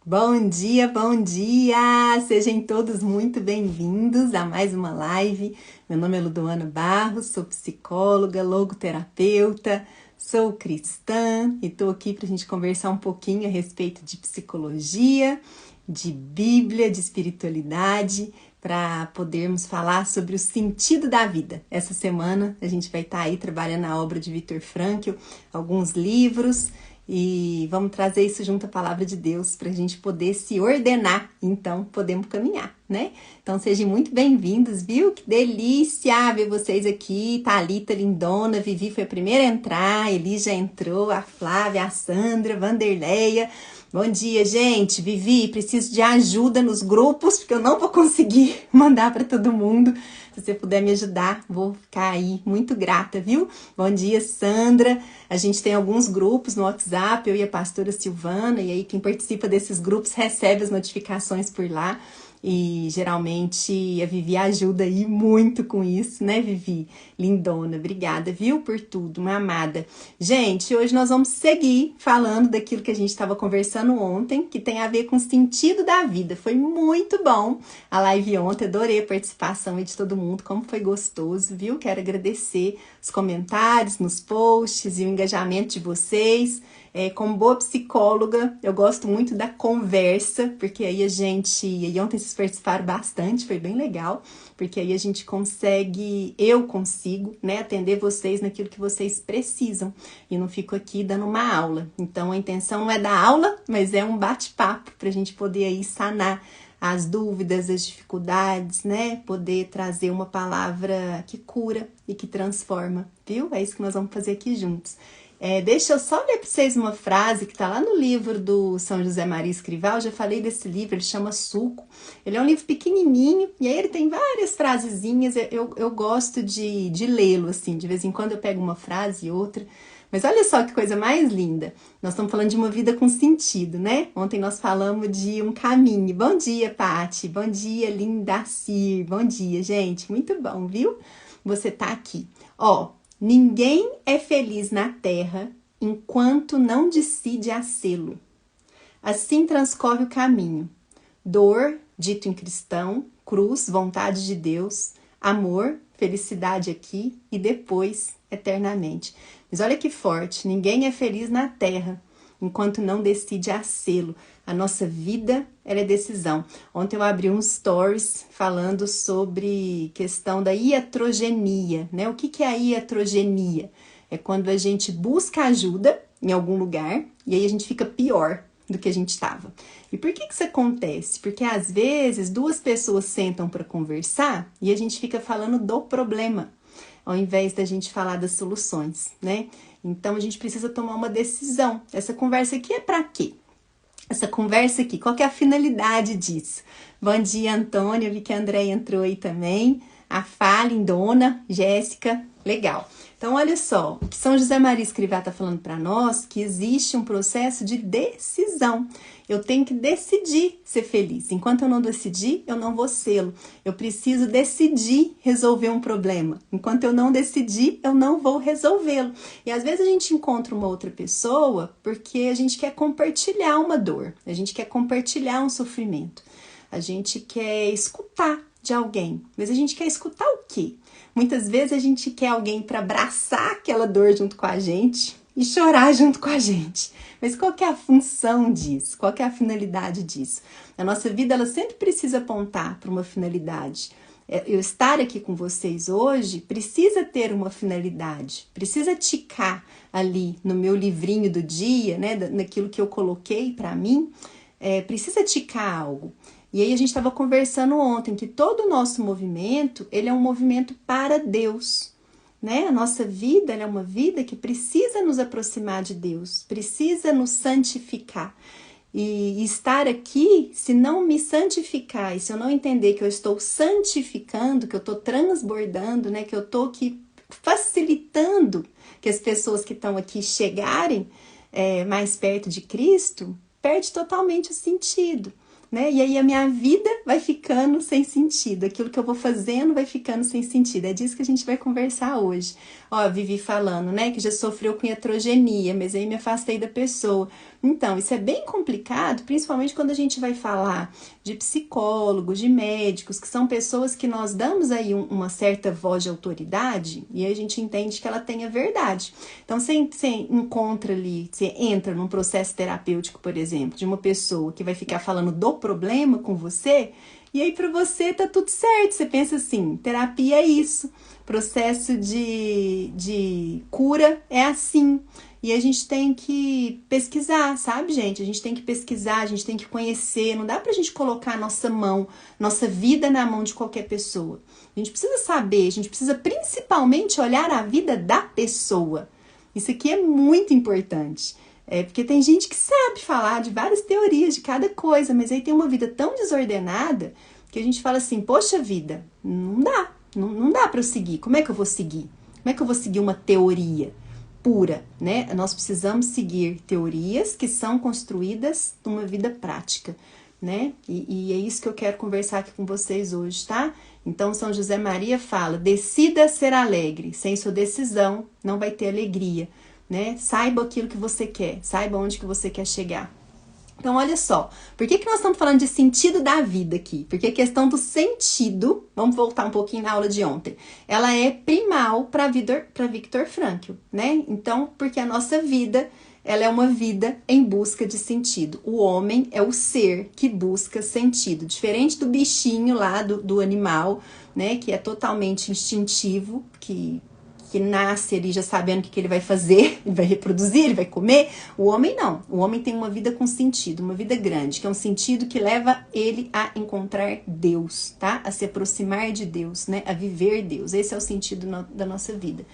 Bom dia, bom dia! Sejam todos muito bem-vindos a mais uma live. Meu nome é Ludoana Barros, sou psicóloga, logoterapeuta, sou cristã e estou aqui para a gente conversar um pouquinho a respeito de psicologia, de Bíblia, de espiritualidade, para podermos falar sobre o sentido da vida. Essa semana a gente vai estar aí trabalhando a obra de Viktor Frankl, alguns livros, e vamos trazer isso junto à palavra de Deus para a gente poder se ordenar, então podemos caminhar, né? Então sejam muito bem-vindos, viu? Que delícia ver vocês aqui. Thalita, lindona, Vivi foi a primeira a entrar, Eli já entrou, a Flávia, a Sandra, Vanderleia. Bom dia, gente. Vivi, preciso de ajuda nos grupos, porque eu não vou conseguir mandar para todo mundo. Se você puder me ajudar, vou ficar aí muito grata, viu? Bom dia, Sandra. A gente tem alguns grupos no WhatsApp, eu e a pastora Silvana, e aí quem participa desses grupos recebe as notificações por lá. E geralmente a Vivi ajuda aí muito com isso, né, Vivi? Lindona, obrigada, viu, por tudo, uma amada. Gente, hoje nós vamos seguir falando daquilo que a gente estava conversando ontem, que tem a ver com o sentido da vida. Foi muito bom a live ontem, adorei a participação de todo mundo, como foi gostoso, viu? Quero agradecer os comentários nos posts e o engajamento de vocês. Como boa psicóloga, eu gosto muito da conversa, porque aí e ontem vocês participaram bastante, foi bem legal, porque aí a gente eu consigo, né, atender vocês naquilo que vocês precisam, e não fico aqui dando uma aula. Então a intenção não é dar aula, mas é um bate-papo, pra gente poder aí sanar as dúvidas, as dificuldades, né, poder trazer uma palavra que cura e que transforma, viu? É isso que nós vamos fazer aqui juntos. Deixa eu só ler para vocês uma frase que está lá no livro do São José Maria Escrivá. Eu já falei desse livro, ele chama Suco. Ele é um livro pequenininho e aí ele tem várias frasezinhas. Eu gosto de lê-lo, assim, de vez em quando eu pego uma frase e outra. Mas olha só que coisa mais linda. Nós estamos falando de uma vida com sentido, né? Ontem nós falamos de um caminho. Bom dia, Pati. Bom dia, Lindacir. Bom dia, gente. Muito bom, viu? Você tá aqui. Ninguém é feliz na terra enquanto não decide a sê-lo. Assim transcorre o caminho. Dor, dito em cristão, cruz, vontade de Deus, amor, felicidade aqui e depois eternamente. Mas olha que forte, ninguém é feliz na terra enquanto não decide a sê-lo. A nossa vida, ela é decisão. Ontem eu abri um stories falando sobre questão da iatrogenia, né? O que é a iatrogenia? É quando a gente busca ajuda em algum lugar e aí a gente fica pior do que a gente estava. E por que isso acontece? Porque às vezes duas pessoas sentam para conversar e a gente fica falando do problema, ao invés da gente falar das soluções, né? Então a gente precisa tomar uma decisão. Essa conversa aqui é para quê? Essa conversa aqui, qual que é a finalidade disso? Bom dia, Antônio, eu vi que a Andréia entrou aí também. A Fá, lindona, Jéssica, legal. Então, olha só, o que São José Maria Escrivá está falando para nós, que existe um processo de decisão. Eu tenho que decidir ser feliz. Enquanto eu não decidir, eu não vou sê-lo. Eu preciso decidir resolver um problema. Enquanto eu não decidir, eu não vou resolvê-lo. E às vezes a gente encontra uma outra pessoa porque a gente quer compartilhar uma dor, a gente quer compartilhar um sofrimento, a gente quer escutar de alguém, mas a gente quer escutar o quê? Muitas vezes a gente quer alguém para abraçar aquela dor junto com a gente e chorar junto com a gente. Mas qual que é a função disso? Qual que é a finalidade disso? A nossa vida, ela sempre precisa apontar para uma finalidade. Eu estar aqui com vocês hoje precisa ter uma finalidade, precisa ticar ali no meu livrinho do dia, né, naquilo que eu coloquei para mim, precisa ticar algo. E aí a gente estava conversando ontem que todo o nosso movimento, ele é um movimento para Deus, né? A nossa vida, ela é uma vida que precisa nos aproximar de Deus, precisa nos santificar. E estar aqui, se não me santificar, e se eu não entender que eu estou santificando, que eu estou transbordando, né? Que eu estou aqui facilitando que as pessoas que estão aqui chegarem mais perto de Cristo, perde totalmente o sentido. Né? E aí a minha vida vai ficando sem sentido, aquilo que eu vou fazendo vai ficando sem sentido, é disso que a gente vai conversar hoje. Ó, Vivi falando, né, que já sofreu com iatrogenia, mas aí me afastei da pessoa, Então, isso é bem complicado, principalmente quando a gente vai falar de psicólogos, de médicos, que são pessoas que nós damos aí uma certa voz de autoridade e a gente entende que ela tem a verdade. Então, você encontra ali, você entra num processo terapêutico, por exemplo, de uma pessoa que vai ficar falando do problema com você, e aí para você tá tudo certo, você pensa assim, terapia é isso, processo de cura é assim. E a gente tem que pesquisar, sabe, gente? A gente tem que pesquisar, a gente tem que conhecer. Não dá pra gente colocar a nossa mão, nossa vida na mão de qualquer pessoa. A gente precisa saber, a gente precisa principalmente olhar a vida da pessoa. Isso aqui é muito importante. Porque tem gente que sabe falar de várias teorias de cada coisa, mas aí tem uma vida tão desordenada que a gente fala assim, poxa vida, não dá pra eu seguir. Como é que eu vou seguir? Como é que eu vou seguir uma teoria pura, né? Nós precisamos seguir teorias que são construídas numa vida prática, né? E é isso que eu quero conversar aqui com vocês hoje, tá? Então, São José Maria fala, decida ser alegre, sem sua decisão não vai ter alegria, né? Saiba aquilo que você quer, saiba onde que você quer chegar. Então, olha só, por que nós estamos falando de sentido da vida aqui? Porque a questão do sentido, vamos voltar um pouquinho na aula de ontem, ela é primal para Viktor Frankl, né? Então, porque a nossa vida, ela é uma vida em busca de sentido. O homem é o ser que busca sentido, diferente do bichinho lá, do animal, né? Que é totalmente instintivo, que nasce ali já sabendo o que ele vai fazer, ele vai reproduzir, ele vai comer. O homem não. O homem tem uma vida com sentido, uma vida grande, que é um sentido que leva ele a encontrar Deus, tá? A se aproximar de Deus, né? A viver Deus. Esse é o sentido da nossa vida.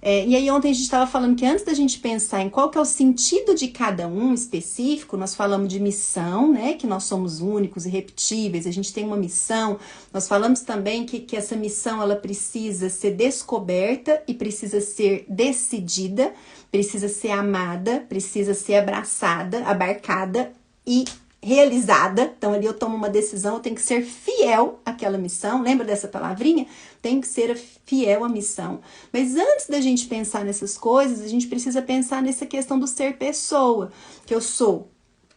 E aí ontem a gente estava falando que antes da gente pensar em qual que é o sentido de cada um específico, nós falamos de missão, né? Que nós somos únicos, irrepetíveis, a gente tem uma missão. Nós falamos também que essa missão ela precisa ser descoberta e precisa ser decidida, precisa ser amada, precisa ser abraçada, abarcada e realizada. Então ali eu tomo uma decisão, eu tenho que ser fiel àquela missão. Lembra dessa palavrinha? Tem que ser fiel à missão. Mas antes da gente pensar nessas coisas, a gente precisa pensar nessa questão do ser pessoa, que eu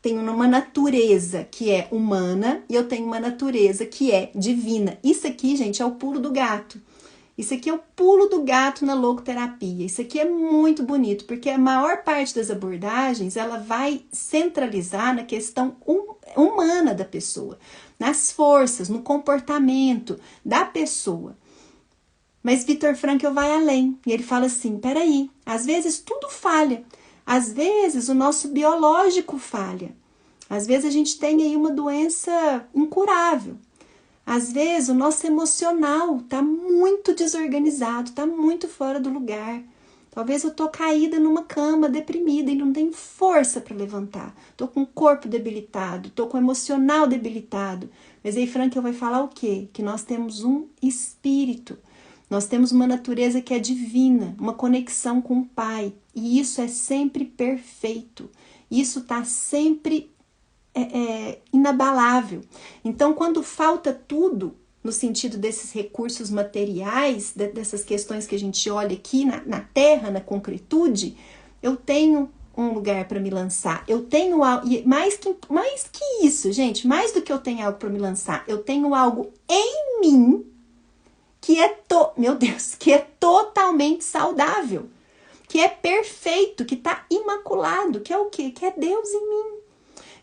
tenho uma natureza que é humana e eu tenho uma natureza que é divina. Isso aqui, gente, é o pulo do gato. Isso aqui é o pulo do gato na logoterapia. Isso aqui é muito bonito, porque a maior parte das abordagens, ela vai centralizar na questão humana da pessoa, nas forças, no comportamento da pessoa. Mas Viktor Frankl vai além, e ele fala assim, peraí, às vezes tudo falha, às vezes o nosso biológico falha, às vezes a gente tem aí uma doença incurável, às vezes o nosso emocional tá muito desorganizado, tá muito fora do lugar. Talvez eu tô caída numa cama, deprimida e não tenho força para levantar. Tô com o corpo debilitado, tô com o emocional debilitado. Mas aí Frankl vai falar o quê? Que nós temos um espírito. Nós temos uma natureza que é divina, uma conexão com o Pai. E isso é sempre perfeito. Isso tá sempre inabalável. Então, quando falta tudo, no sentido desses recursos materiais, dessas questões que a gente olha aqui na terra, na concretude, eu tenho um lugar para me lançar. Eu tenho algo, e mais que isso, gente, mais do que eu tenho algo para me lançar, eu tenho algo em mim que que é totalmente saudável, que é perfeito, que está imaculado, que é o quê? Que é Deus em mim.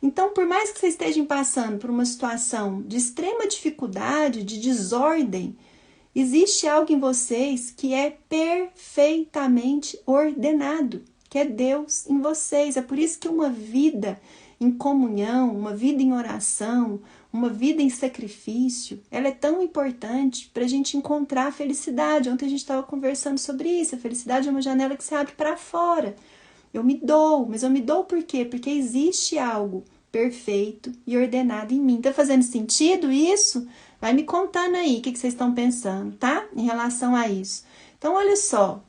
Então, por mais que vocês estejam passando por uma situação de extrema dificuldade, de desordem, existe algo em vocês que é perfeitamente ordenado, que é Deus em vocês. É por isso que uma vida em comunhão, uma vida em oração, uma vida em sacrifício, ela é tão importante para a gente encontrar a felicidade. Ontem a gente estava conversando sobre isso. A felicidade é uma janela que se abre para fora. Eu me dou, mas eu me dou por quê? Porque existe algo perfeito e ordenado em mim. Tá fazendo sentido isso? Vai me contando aí o que vocês estão pensando, tá? Em relação a isso. Então, olha só.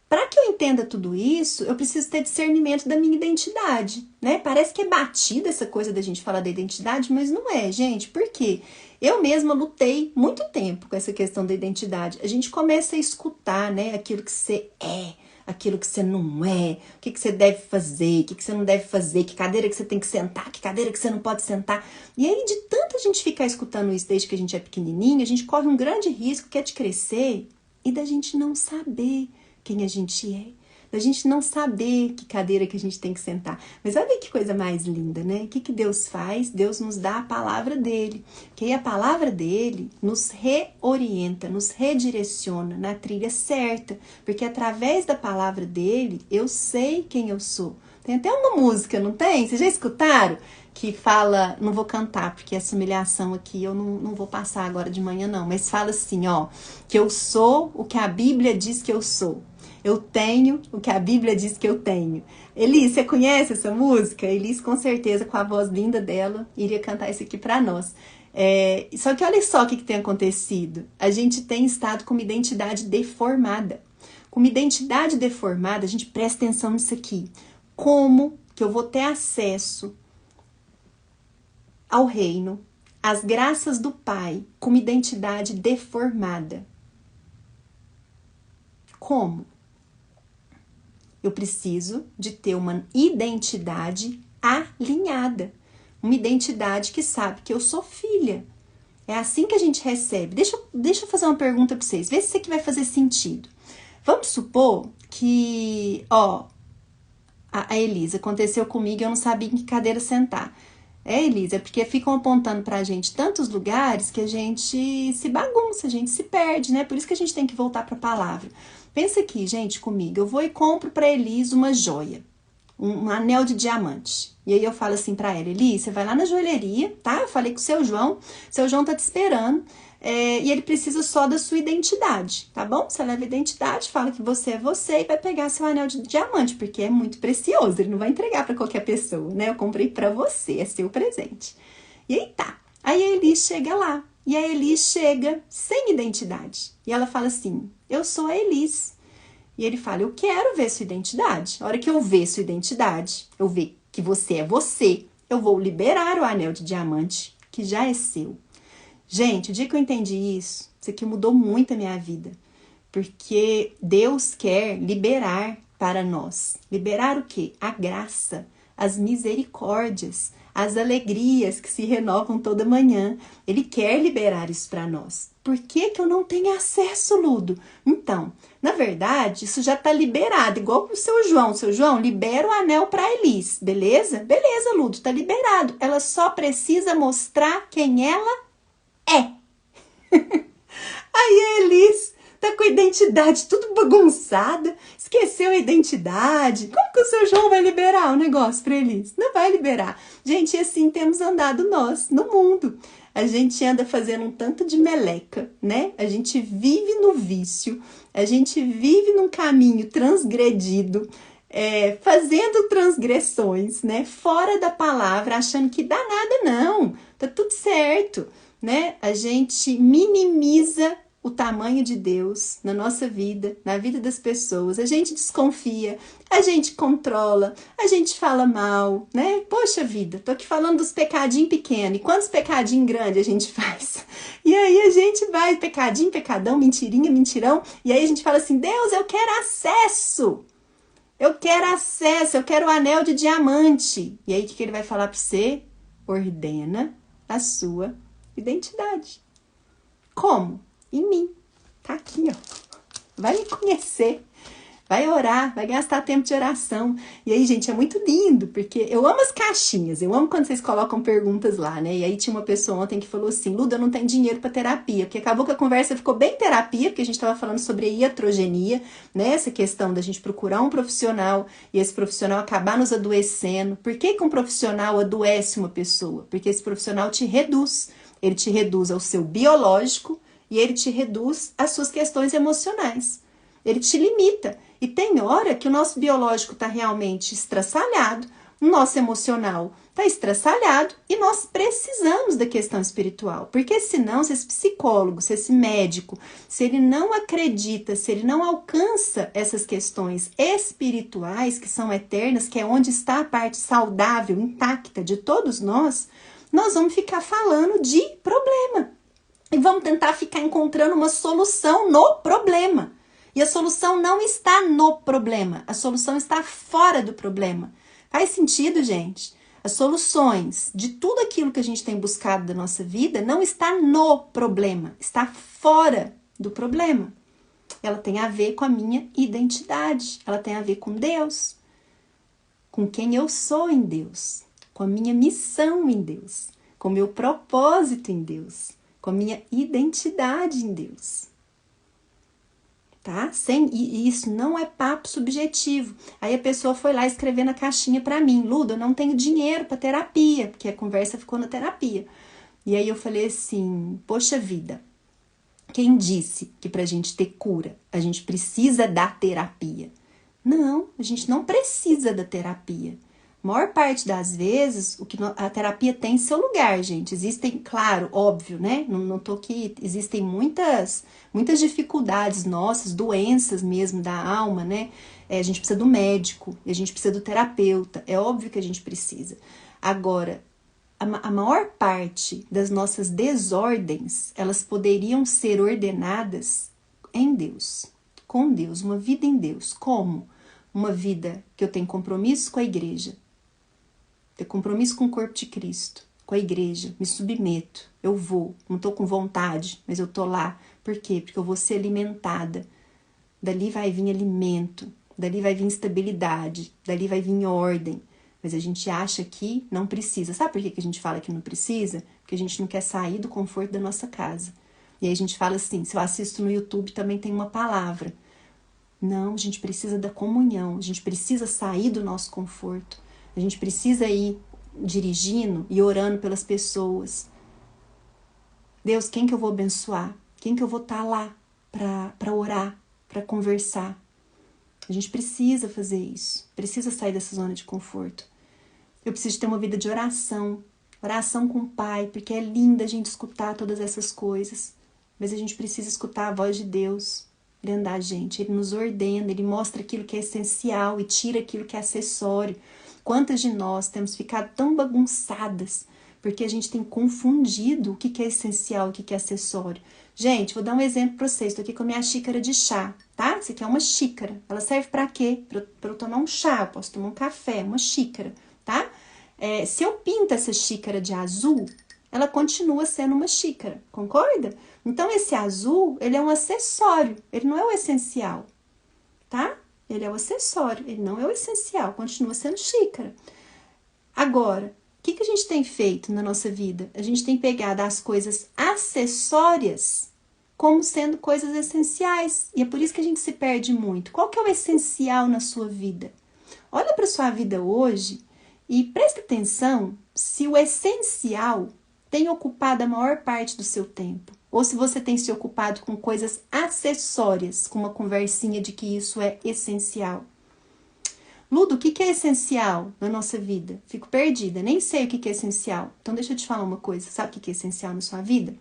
Para que eu entenda tudo isso, eu preciso ter discernimento da minha identidade, né? Parece que é batida essa coisa da gente falar da identidade, mas não é, gente. Por quê? Eu mesma lutei muito tempo com essa questão da identidade. A gente começa a escutar, né, aquilo que você é, aquilo que você não é, o que você deve fazer, o que você não deve fazer, que cadeira que você tem que sentar, que cadeira que você não pode sentar. E aí, de tanta gente ficar escutando isso desde que a gente é pequenininho, a gente corre um grande risco que é de crescer e da gente não saber quem a gente é. Da gente não saber que cadeira que a gente tem que sentar. Mas olha que coisa mais linda, né? O que Deus faz? Deus nos dá a palavra dele. Que aí a palavra dele nos reorienta, nos redireciona na trilha certa. Porque através da palavra dele, eu sei quem eu sou. Tem até uma música, não tem? Vocês já escutaram? Que fala, não vou cantar, porque essa humilhação aqui eu não vou passar agora de manhã não. Mas fala assim, ó, que eu sou o que a Bíblia diz que eu sou. Eu tenho o que a Bíblia diz que eu tenho. Elis, você conhece essa música? Elis, com certeza, com a voz linda dela, iria cantar isso aqui para nós. Só que olha só o que tem acontecido. A gente tem estado com uma identidade deformada. Com uma identidade deformada, a gente presta atenção nisso aqui. Como que eu vou ter acesso ao reino, às graças do Pai, com uma identidade deformada? Como? Eu preciso de ter uma identidade alinhada. Uma identidade que sabe que eu sou filha. É assim que a gente recebe. Deixa eu fazer uma pergunta para vocês. Vê se isso aqui vai fazer sentido. Vamos supor que, a Elisa, aconteceu comigo e eu não sabia em que cadeira sentar. Elisa, é porque ficam apontando pra gente tantos lugares que a gente se bagunça, a gente se perde, né? Por isso que a gente tem que voltar pra palavra. Pensa aqui, gente, comigo. Eu vou e compro pra Elisa uma joia, um anel de diamante. E aí eu falo assim pra ela, Elisa, você vai lá na joalheria, tá? Eu falei com o seu João tá te esperando. E ele precisa só da sua identidade, tá bom? Você leva a identidade, fala que você é você e vai pegar seu anel de diamante, porque é muito precioso, ele não vai entregar para qualquer pessoa, né? Eu comprei para você, é seu presente. E aí tá. Aí a Elis chega lá, e a Elis chega sem identidade. E ela fala assim, eu sou a Elis. E ele fala, eu quero ver sua identidade. A hora que eu ver sua identidade, eu ver que você é você, eu vou liberar o anel de diamante, que já é seu. Gente, o dia que eu entendi isso aqui mudou muito a minha vida. Porque Deus quer liberar para nós. Liberar o quê? A graça, as misericórdias, as alegrias que se renovam toda manhã. Ele quer liberar isso para nós. Por que que eu não tenho acesso, Ludo? Então, na verdade, isso já está liberado, igual para o seu João. Seu João, libera o anel para a Elis, beleza? Beleza, Ludo, está liberado. Ela só precisa mostrar quem ela é. Aí a Elis tá com a identidade tudo bagunçada, esqueceu a identidade. Como que o seu João vai liberar o negócio pra Elis? Não vai liberar. Gente, assim temos andado nós no mundo. A gente anda fazendo um tanto de meleca, né? A gente vive no vício, a gente vive num caminho transgredido, fazendo transgressões, né? Fora da palavra, achando que dá nada não, tá tudo certo. Né? A gente minimiza o tamanho de Deus na nossa vida, na vida das pessoas. A gente desconfia, a gente controla, a gente fala mal, né? Poxa vida, tô aqui falando dos pecadinhos pequenos. E quantos pecadinhos grandes a gente faz? E aí a gente vai, pecadinho, pecadão, mentirinha, mentirão. E aí a gente fala assim, Deus, eu quero acesso. Eu quero acesso, eu quero o anel de diamante. E aí o que ele vai falar para você? Ordena a sua identidade. Como? Em mim. Tá aqui, ó. Vai me conhecer. Vai orar, vai gastar tempo de oração. E aí, gente, é muito lindo, porque eu amo as caixinhas, eu amo quando vocês colocam perguntas lá, né? E aí tinha uma pessoa ontem que falou assim, Luda, eu não tenho dinheiro para terapia, porque acabou que a conversa ficou bem terapia, porque a gente estava falando sobre a iatrogenia, né? Essa questão da gente procurar um profissional e esse profissional acabar nos adoecendo. Por que que um profissional adoece uma pessoa? Porque esse profissional te reduz. Ele te reduz ao seu biológico e ele te reduz às suas questões emocionais. Ele te limita. E tem hora que o nosso biológico está realmente estraçalhado, o nosso emocional está estraçalhado e nós precisamos da questão espiritual. Porque senão, se esse psicólogo, se esse médico, se ele não acredita, se ele não alcança essas questões espirituais que são eternas, que é onde está a parte saudável, intacta de todos nós vamos ficar falando de problema. E vamos tentar ficar encontrando uma solução no problema. E a solução não está no problema, a solução está fora do problema. Faz sentido, gente? As soluções de tudo aquilo que a gente tem buscado da nossa vida não está no problema, está fora do problema. Ela tem a ver com a minha identidade, ela tem a ver com Deus, com quem eu sou em Deus, com a minha missão em Deus, com o meu propósito em Deus, com a minha identidade em Deus. Tá? E isso não é papo subjetivo. Aí a pessoa foi lá escrever na caixinha para mim: Luda, eu não tenho dinheiro para terapia, porque a conversa ficou na terapia. E aí eu falei assim: poxa vida, quem disse que pra gente ter cura, a gente precisa da terapia? Não, a gente não precisa da terapia. A maior parte das vezes, a terapia tem seu lugar, gente. Existem, claro, óbvio, né? Não tô aqui, existem muitas dificuldades nossas, doenças mesmo da alma, né? A gente precisa do médico, a gente precisa do terapeuta. É óbvio que a gente precisa. Agora, a maior parte das nossas desordens, elas poderiam ser ordenadas em Deus, com Deus, uma vida em Deus. Como? Uma vida que eu tenho compromisso com a igreja, ter compromisso com o corpo de Cristo, com a igreja, me submeto, eu vou, não tô com vontade, mas eu tô lá. Por quê? Porque eu vou ser alimentada. Dali vai vir alimento, dali vai vir estabilidade, dali vai vir ordem. Mas a gente acha que não precisa. Sabe por que a gente fala que não precisa? Porque a gente não quer sair do conforto da nossa casa. E aí a gente fala assim, se eu assisto no YouTube também tem uma palavra. Não, a gente precisa da comunhão, a gente precisa sair do nosso conforto. A gente precisa ir dirigindo e orando pelas pessoas. Deus, quem que eu vou abençoar? Quem que eu vou estar lá para orar, para conversar? A gente precisa fazer isso, precisa sair dessa zona de conforto. Eu preciso ter uma vida de oração, oração com o Pai, porque é lindo a gente escutar todas essas coisas, mas a gente precisa escutar a voz de Deus dentro da gente. Ele nos ordena, ele mostra aquilo que é essencial e tira aquilo que é acessório. Quantas de nós temos ficado tão bagunçadas porque a gente tem confundido o que é essencial e o que é acessório. Gente, vou dar um exemplo para vocês. Estou aqui com a minha xícara de chá, tá? Isso aqui é uma xícara. Ela serve para quê? Para eu tomar um chá, eu posso tomar um café, uma xícara, tá? Se eu pinto essa xícara de azul, ela continua sendo uma xícara, concorda? Então, esse azul, ele é um acessório, ele não é o essencial, tá? Ele é o acessório, ele não é o essencial, continua sendo xícara. Agora, o que a gente tem feito na nossa vida? A gente tem pegado as coisas acessórias como sendo coisas essenciais. E é por isso que a gente se perde muito. Qual que é o essencial na sua vida? Olha para a sua vida hoje e preste atenção se o essencial tem ocupado a maior parte do seu tempo. Ou se você tem se ocupado com coisas acessórias, com uma conversinha de que isso é essencial. Ludo, o que é essencial na nossa vida? Fico perdida, nem sei o que é essencial. Então deixa eu te falar uma coisa, sabe o que é essencial na sua vida?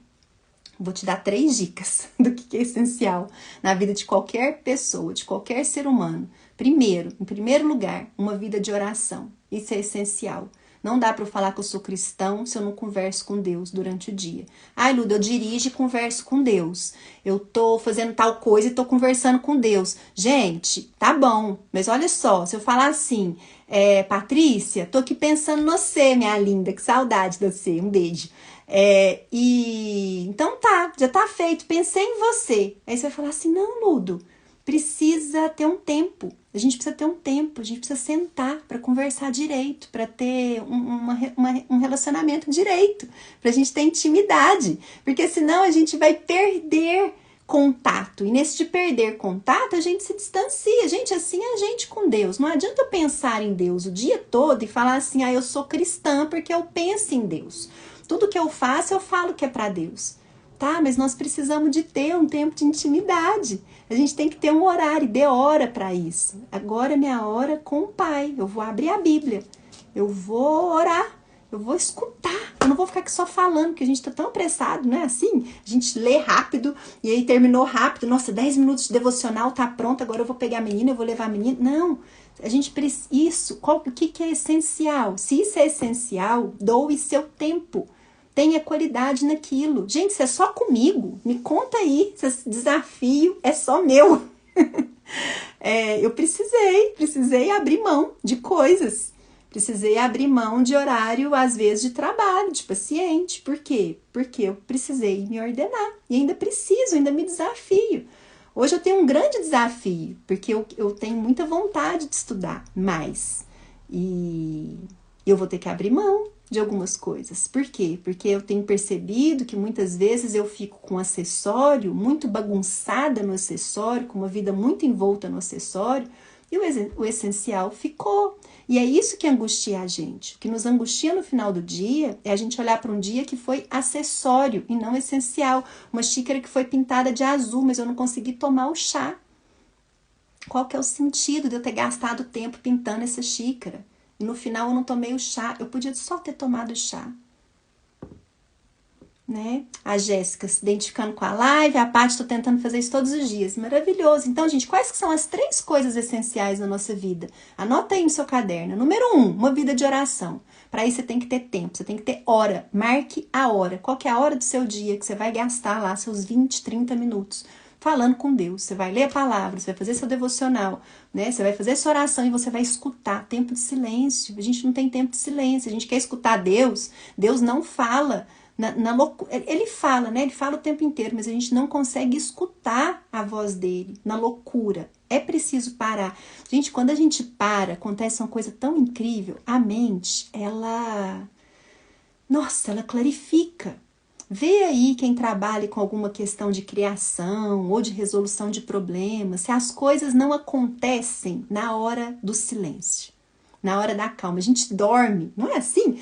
Vou te dar 3 dicas do que é essencial na vida de qualquer pessoa, de qualquer ser humano. Primeiro, em primeiro lugar, uma vida de oração. Isso é essencial. Não dá para eu falar que eu sou cristão se eu não converso com Deus durante o dia. Ai, Luda, eu dirijo e converso com Deus. Eu tô fazendo tal coisa e tô conversando com Deus. Gente, tá bom, mas olha só, se eu falar assim, Patrícia, tô aqui pensando no você, minha linda, que saudade de você, um beijo. Então tá, já tá feito, pensei em você. Aí você vai falar assim, não, Ludo, precisa ter um tempo. A gente precisa ter um tempo, a gente precisa sentar para conversar direito, para ter um relacionamento direito, para a gente ter intimidade, porque senão a gente vai perder contato, e nesse de perder contato a gente se distancia. Gente, assim é a gente com Deus. Não adianta eu pensar em Deus o dia todo e falar assim, eu sou cristã porque eu penso em Deus. Tudo que eu faço, eu falo que é para Deus. Tá, mas nós precisamos de ter um tempo de intimidade. A gente tem que ter um horário, dê hora para isso. Agora é minha hora com o Pai. Eu vou abrir a Bíblia. Eu vou orar. Eu vou escutar. Eu não vou ficar aqui só falando, porque a gente tá tão apressado, não é assim? A gente lê rápido e aí terminou rápido. Nossa, 10 minutos de devocional, tá pronto. Agora eu vou pegar a menina, eu vou levar a menina. Não, a gente precisa... Isso, o que é essencial? Se isso é essencial, doe seu tempo. Tenha qualidade naquilo. Gente, isso é só comigo. Me conta aí se esse desafio é só meu. Eu precisei abrir mão de coisas. Precisei abrir mão de horário, às vezes, de trabalho, de paciente. Por quê? Porque eu precisei me ordenar. E ainda preciso, ainda me desafio. Hoje eu tenho um grande desafio, porque eu tenho muita vontade de estudar mais. E eu vou ter que abrir mão de algumas coisas. Por quê? Porque eu tenho percebido que muitas vezes eu fico com um acessório, muito bagunçada no acessório, com uma vida muito envolta no acessório, e o essencial ficou. E é isso que angustia a gente. O que nos angustia no final do dia é a gente olhar para um dia que foi acessório e não essencial. Uma xícara que foi pintada de azul, mas eu não consegui tomar o chá. Qual que é o sentido de eu ter gastado tempo pintando essa xícara? E no final eu não tomei o chá. Eu podia só ter tomado o chá. Né? A Jéssica se identificando com a live, a Paty, tô tentando fazer isso todos os dias. Maravilhoso. Então, gente, quais que são as 3 coisas essenciais na nossa vida? Anota aí no seu caderno. Número 1, uma vida de oração. Para isso você tem que ter tempo, você tem que ter hora. Marque a hora. Qual que é a hora do seu dia que você vai gastar lá seus 20, 30 minutos falando com Deus? Você vai ler a palavra, você vai fazer seu devocional, né? Você vai fazer sua oração e você vai escutar. Tempo de silêncio. A gente não tem tempo de silêncio. A gente quer escutar Deus. Deus não fala. Na loucura, ele fala, né? Ele fala o tempo inteiro, mas a gente não consegue escutar a voz dele na loucura. É preciso parar. Gente, quando a gente para, acontece uma coisa tão incrível. A mente, ela clarifica. Vê aí quem trabalha com alguma questão de criação ou de resolução de problemas, se as coisas não acontecem na hora do silêncio. Na hora da calma, a gente dorme, não é assim?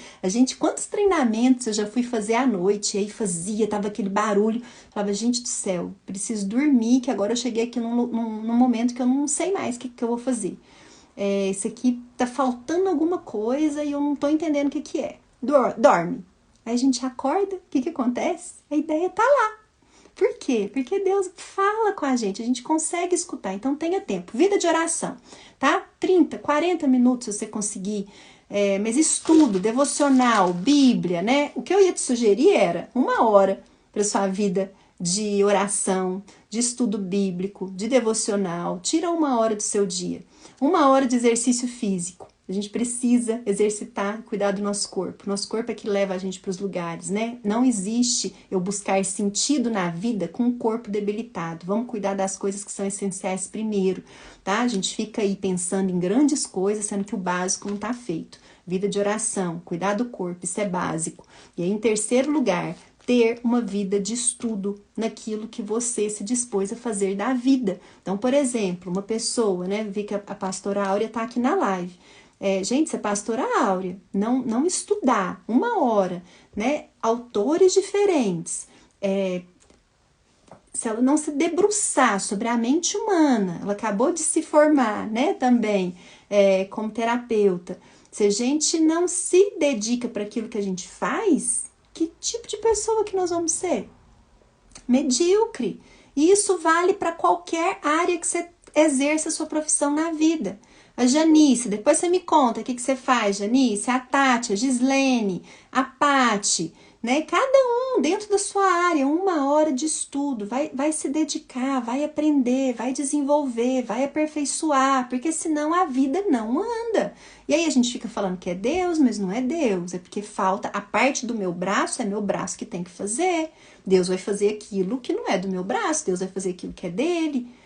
Quantos treinamentos eu já fui fazer à noite, e aí fazia, tava aquele barulho, falava, gente do céu, preciso dormir, que agora eu cheguei aqui num momento que eu não sei mais o que eu vou fazer. Isso aqui tá faltando alguma coisa e eu não tô entendendo o que é. Dorme. Aí a gente acorda, o que acontece? A ideia tá lá. Por quê? Porque Deus fala com a gente consegue escutar, então tenha tempo. Vida de oração, tá? 30, 40 minutos se você conseguir, mas estudo, devocional, Bíblia, né? O que eu ia te sugerir era 1 hora para sua vida de oração, de estudo bíblico, de devocional. Tira 1 hora do seu dia. 1 hora de exercício físico. A gente precisa exercitar, cuidar do nosso corpo. Nosso corpo é que leva a gente para os lugares, né? Não existe eu buscar sentido na vida com o corpo debilitado. Vamos cuidar das coisas que são essenciais primeiro, tá? A gente fica aí pensando em grandes coisas, sendo que o básico não está feito. Vida de oração, cuidar do corpo, isso é básico. E aí, em terceiro lugar, ter uma vida de estudo naquilo que você se dispôs a fazer da vida. Então, por exemplo, uma pessoa, né? Vi que a pastora Áurea está aqui na live. Gente, você é pastora Áurea, não estudar 1 hora, né? Autores diferentes, se ela não se debruçar sobre a mente humana, ela acabou de se formar, né? Também como terapeuta. Se a gente não se dedica para aquilo que a gente faz, que tipo de pessoa que nós vamos ser? Medíocre. E isso vale para qualquer área que você exerça a sua profissão na vida. A Janice, depois você me conta o que você faz, Janice, a Tati, a Gislene, a Pati, né? Cada um dentro da sua área, 1 hora de estudo, vai se dedicar, vai aprender, vai desenvolver, vai aperfeiçoar, porque senão a vida não anda. E aí a gente fica falando que é Deus, mas não é Deus, é porque falta a parte do meu braço, é meu braço que tem que fazer. Deus vai fazer aquilo que não é do meu braço, Deus vai fazer aquilo que é dele.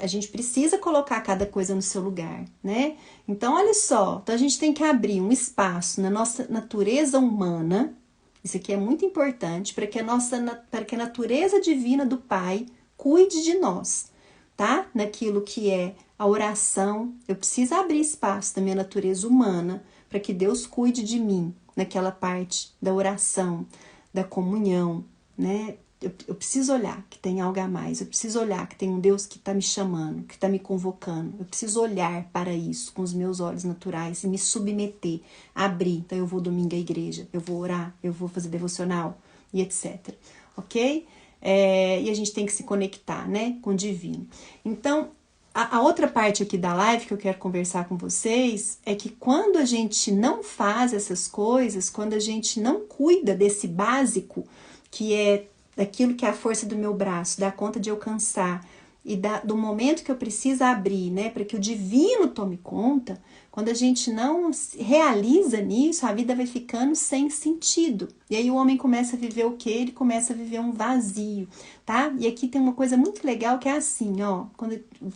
A gente precisa colocar cada coisa no seu lugar, né? Então, olha só, então a gente tem que abrir um espaço na nossa natureza humana, isso aqui é muito importante, para que a natureza divina do Pai cuide de nós, tá? Naquilo que é a oração, eu preciso abrir espaço da minha natureza humana para que Deus cuide de mim, naquela parte da oração, da comunhão, né? Eu preciso olhar que tem algo a mais, eu preciso olhar que tem um Deus que está me chamando, que está me convocando, eu preciso olhar para isso com os meus olhos naturais e me submeter, abrir. Então eu vou domingo à igreja, eu vou orar, eu vou fazer devocional e etc, ok? E a gente tem que se conectar, né, com o divino. Então, a outra parte aqui da live que eu quero conversar com vocês é que quando a gente não faz essas coisas, quando a gente não cuida desse básico, que é daquilo que é a força do meu braço, dá conta de alcançar, e do momento que eu preciso abrir, né, para que o divino tome conta, quando a gente não realiza nisso, a vida vai ficando sem sentido. E aí o homem começa a viver o quê? Ele começa a viver um vazio, tá? E aqui tem uma coisa muito legal que é assim, ó,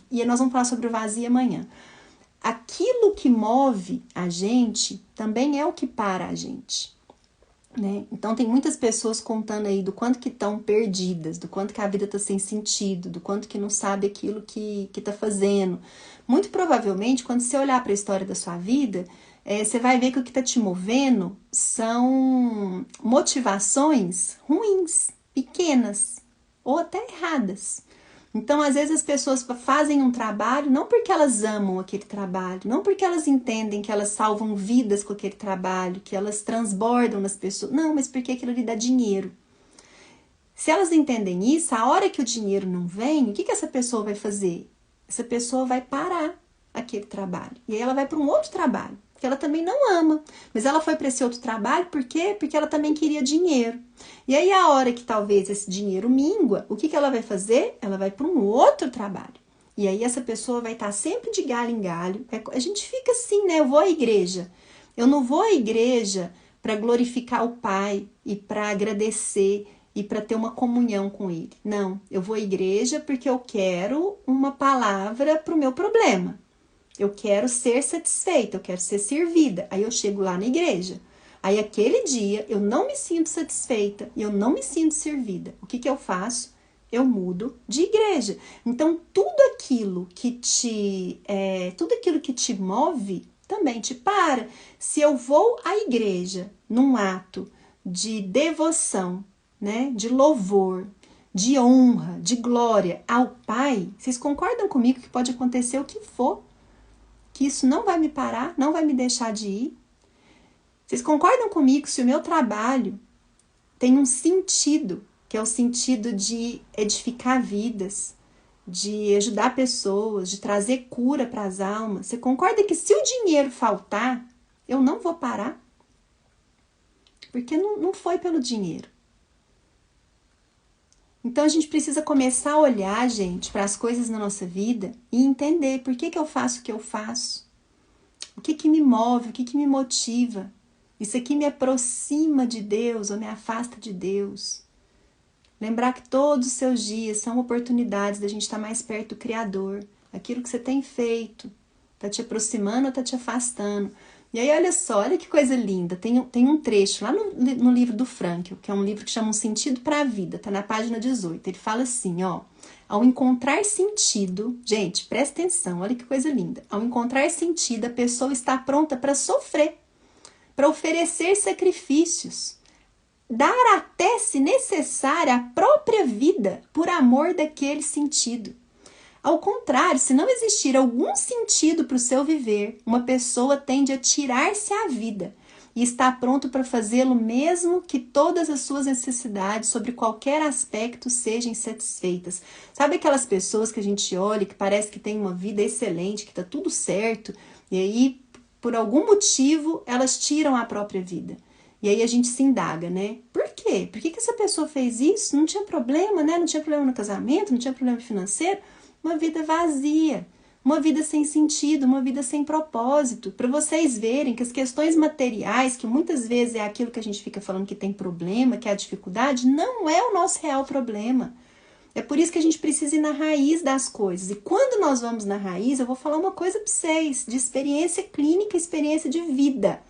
e nós vamos falar sobre o vazio amanhã. Aquilo que move a gente também é o que para a gente. Né? Então tem muitas pessoas contando aí do quanto que estão perdidas, do quanto que a vida está sem sentido, do quanto que não sabe aquilo que está fazendo. Muito provavelmente, quando você olhar para a história da sua vida, você vai ver que o que está te movendo são motivações ruins, pequenas ou até erradas. Então, às vezes, as pessoas fazem um trabalho não porque elas amam aquele trabalho, não porque elas entendem que elas salvam vidas com aquele trabalho, que elas transbordam nas pessoas, não, mas porque aquilo lhe dá dinheiro. Se elas entendem isso, a hora que o dinheiro não vem, o que essa pessoa vai fazer? Essa pessoa vai parar aquele trabalho. E aí ela vai para um outro trabalho, que ela também não ama. Mas ela foi para esse outro trabalho, por quê? Porque ela também queria dinheiro. E aí a hora que talvez esse dinheiro mingua, o que ela vai fazer? Ela vai para um outro trabalho. E aí essa pessoa vai estar sempre de galho em galho. A gente fica assim, né? Eu vou à igreja. Eu não vou à igreja para glorificar o Pai e para agradecer e para ter uma comunhão com Ele. Não, eu vou à igreja porque eu quero uma palavra para o meu problema. Eu quero ser satisfeita, eu quero ser servida. Aí eu chego lá na igreja. Aí aquele dia eu não me sinto satisfeita e eu não me sinto servida. O que eu faço? Eu mudo de igreja. Então tudo aquilo que te move também te para. Se eu vou à igreja num ato de devoção, né, de louvor, de honra, de glória ao Pai, vocês concordam comigo que pode acontecer o que for? Que isso não vai me parar, não vai me deixar de ir? Vocês concordam comigo se o meu trabalho tem um sentido, que é o sentido de edificar vidas, de ajudar pessoas, de trazer cura para as almas? Você concorda que se o dinheiro faltar, eu não vou parar? Porque não foi pelo dinheiro. Então a gente precisa começar a olhar, gente, para as coisas na nossa vida e entender por que eu faço o que eu faço. O que me move, o que me motiva. Isso aqui me aproxima de Deus ou me afasta de Deus. Lembrar que todos os seus dias são oportunidades da gente estar mais perto do Criador. Aquilo que você tem feito está te aproximando ou está te afastando. E aí, olha só, olha que coisa linda. Tem um trecho lá no livro do Frankl, que é um livro que chama Um Sentido para a Vida, tá na página 18. Ele fala assim, ó. Ao encontrar sentido, gente, presta atenção, olha que coisa linda. Ao encontrar sentido, a pessoa está pronta para sofrer, para oferecer sacrifícios, dar até, se necessário, a própria vida por amor daquele sentido. Ao contrário, se não existir algum sentido para o seu viver, uma pessoa tende a tirar-se à vida e está pronto para fazê-lo mesmo que todas as suas necessidades sobre qualquer aspecto sejam satisfeitas. Sabe aquelas pessoas que a gente olha que parece que tem uma vida excelente, que está tudo certo, e aí, por algum motivo, elas tiram a própria vida. E aí a gente se indaga, né? Por quê? Por que essa pessoa fez isso? Não tinha problema, né? Não tinha problema no casamento, não tinha problema financeiro. Uma vida vazia, uma vida sem sentido, uma vida sem propósito. Para vocês verem que as questões materiais, que muitas vezes é aquilo que a gente fica falando que tem problema, que é a dificuldade, não é o nosso real problema. É por isso que a gente precisa ir na raiz das coisas. E quando nós vamos na raiz, eu vou falar uma coisa para vocês, de experiência clínica, experiência de vida.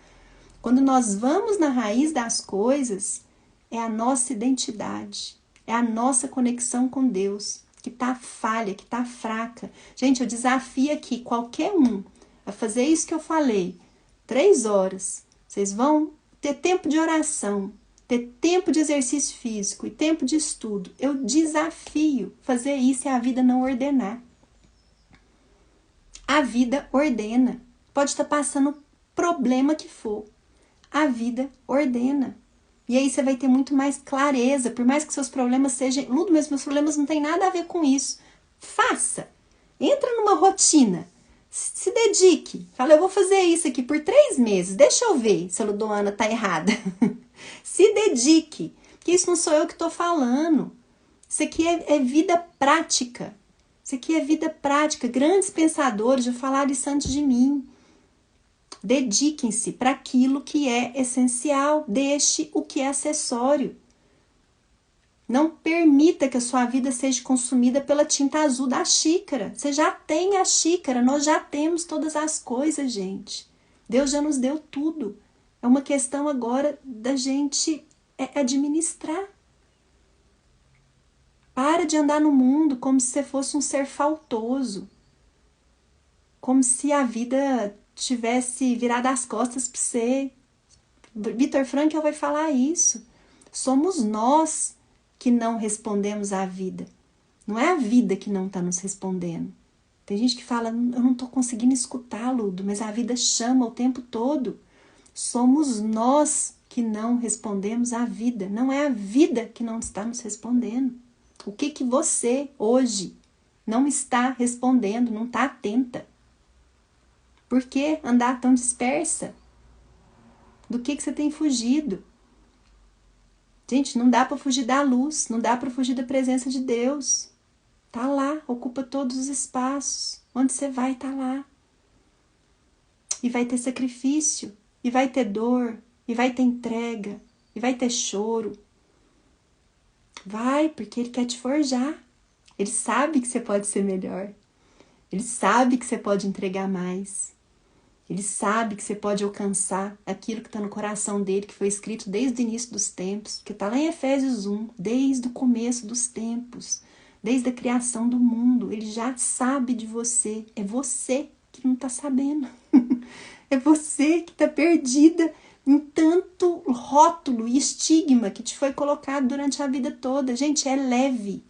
Quando nós vamos na raiz das coisas, é a nossa identidade, é a nossa conexão com Deus, que está falha, que está fraca. Gente, eu desafio aqui qualquer um a fazer isso que eu falei. 3 horas. Vocês vão ter tempo de oração, ter tempo de exercício físico e tempo de estudo. Eu desafio fazer isso e a vida não ordenar. A vida ordena. Pode estar passando o problema que for. A vida ordena. E aí você vai ter muito mais clareza, por mais que seus problemas sejam... Ludo, mas meus problemas não tem nada a ver com isso. Faça. Entra numa rotina. Se dedique. Fala, eu vou fazer isso aqui por 3 meses. Deixa eu ver se a Ludoana tá errada. Se dedique. Que isso não sou eu que tô falando. Isso aqui é vida prática. Isso aqui é vida prática. Grandes pensadores já falaram isso antes de mim. Dediquem-se para aquilo que é essencial. Deixe o que é acessório. Não permita que a sua vida seja consumida pela tinta azul da xícara. Você já tem a xícara, nós já temos todas as coisas, gente. Deus já nos deu tudo. É uma questão agora da gente administrar. Para de andar no mundo como se você fosse um ser faltoso. Como se a vida tivesse virado as costas para você. Viktor Frankl vai falar isso. Somos nós que não respondemos à vida. Não é a vida que não está nos respondendo. Tem gente que fala, eu não estou conseguindo escutar, Ludo, mas a vida chama o tempo todo. Somos nós que não respondemos à vida. Não é a vida que não está nos respondendo. O que você, hoje, não está respondendo, não está atenta? Por que andar tão dispersa? Do que você tem fugido? Gente, não dá para fugir da luz, não dá para fugir da presença de Deus. Tá lá, ocupa todos os espaços. Onde você vai, tá lá. E vai ter sacrifício, e vai ter dor, e vai ter entrega, e vai ter choro. Vai, porque Ele quer te forjar. Ele sabe que você pode ser melhor. Ele sabe que você pode entregar mais. Ele sabe que você pode alcançar aquilo que está no coração dele, que foi escrito desde o início dos tempos, que está lá em Efésios 1, desde o começo dos tempos, desde a criação do mundo. Ele já sabe de você. É você que não está sabendo. É você que está perdida em tanto rótulo e estigma que te foi colocado durante a vida toda. Gente, é leve,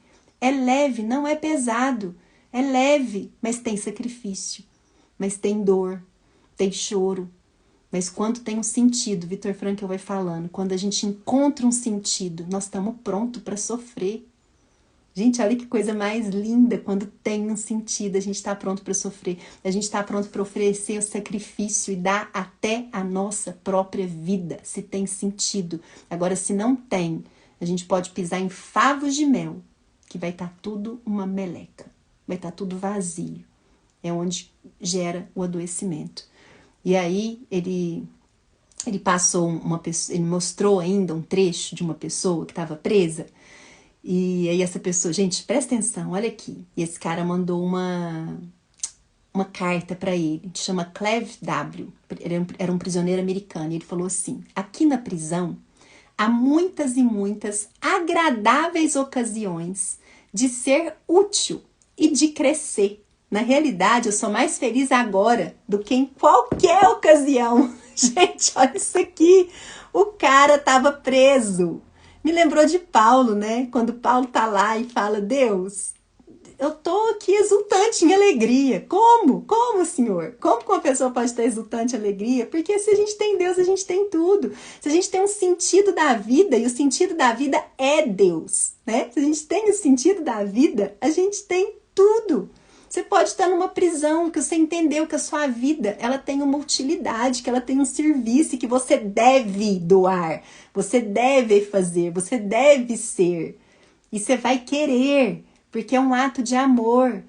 não é pesado. É leve, mas tem sacrifício, mas tem dor, tem choro. Mas quando tem um sentido, Viktor Frankl vai falando, quando a gente encontra um sentido, nós estamos prontos para sofrer. Gente, olha que coisa mais linda, quando tem um sentido, a gente está pronto para sofrer, a gente está pronto para oferecer o sacrifício e dar até a nossa própria vida, se tem sentido. Agora, se não tem, a gente pode pisar em favos de mel, que vai estar tudo uma meleca, vai estar tudo vazio. É onde gera o adoecimento. E aí, ele passou ele mostrou ainda um trecho de uma pessoa que estava presa. E aí essa pessoa, gente, presta atenção, olha aqui. E esse cara mandou uma carta para ele, que chama Cleve W. Ele era um prisioneiro americano. E ele falou assim, aqui na prisão, há muitas e muitas agradáveis ocasiões de ser útil e de crescer. Na realidade, eu sou mais feliz agora do que em qualquer ocasião. Gente, olha isso aqui. O cara estava preso. Me lembrou de Paulo, né? Quando Paulo tá lá e fala, Deus, eu tô aqui exultante em alegria. Como? Como, Senhor? Como que uma pessoa pode estar exultante em alegria? Porque se a gente tem Deus, a gente tem tudo. Se a gente tem um sentido da vida, e o sentido da vida é Deus, né? Se a gente tem o sentido da vida, a gente tem tudo. Você pode estar numa prisão, que você entendeu que a sua vida, ela tem uma utilidade, que ela tem um serviço que você deve doar, você deve fazer, você deve ser. E você vai querer, porque é um ato de amor.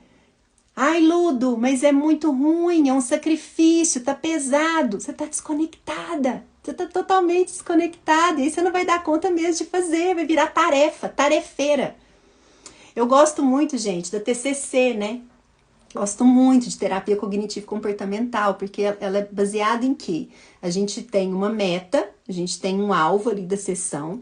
Ai, Ludo, mas é muito ruim, é um sacrifício, tá pesado. Você tá desconectada, você tá totalmente desconectada. E aí você não vai dar conta mesmo de fazer, vai virar tarefeira. Eu gosto muito, gente, da TCC, né? Gosto muito de terapia cognitivo-comportamental, porque ela é baseada em quê? A gente tem uma meta, a gente tem um alvo ali da sessão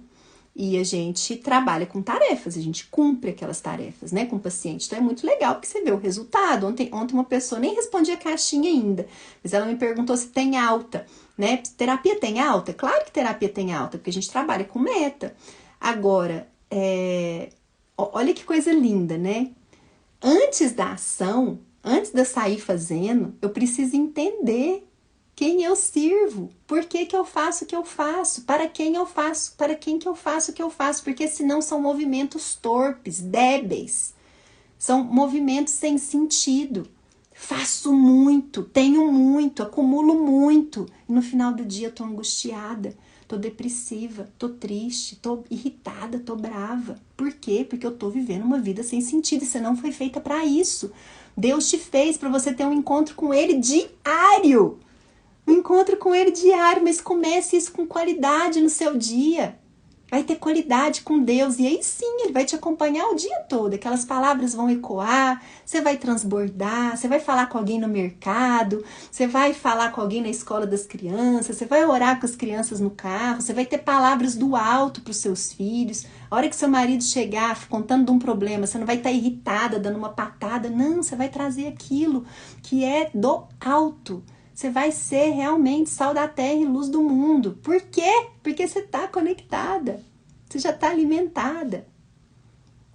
e a gente trabalha com tarefas, a gente cumpre aquelas tarefas, né, com o paciente. Então é muito legal porque você vê o resultado. Ontem uma pessoa, nem respondi a caixinha ainda, mas ela me perguntou se tem alta, né? Terapia tem alta? Claro que terapia tem alta, porque a gente trabalha com meta. Agora, olha que coisa linda, né? Antes da ação, antes de eu sair fazendo, eu preciso entender quem eu sirvo, por que eu faço o que eu faço, para quem eu faço, para quem que eu faço o que eu faço, porque senão são movimentos torpes, débeis, são movimentos sem sentido. Faço muito, tenho muito, acumulo muito, e no final do dia eu tô tô depressiva, tô triste, tô irritada, tô brava. Por quê? Porque eu tô vivendo uma vida sem sentido e você não foi feita para isso. Deus te fez para você ter um encontro com Ele diário. Um encontro com Ele diário, mas comece isso com qualidade no seu dia. Vai ter qualidade com Deus e aí sim, Ele vai te acompanhar o dia todo. Aquelas palavras vão ecoar, você vai transbordar, você vai falar com alguém no mercado, você vai falar com alguém na escola das crianças, você vai orar com as crianças no carro, você vai ter palavras do alto para os seus filhos. A hora que seu marido chegar contando de um problema, você não vai estar irritada, dando uma patada, não, você vai trazer aquilo que é do alto. Você vai ser realmente sal da terra e luz do mundo. Por quê? Porque você está conectada. Você já está alimentada.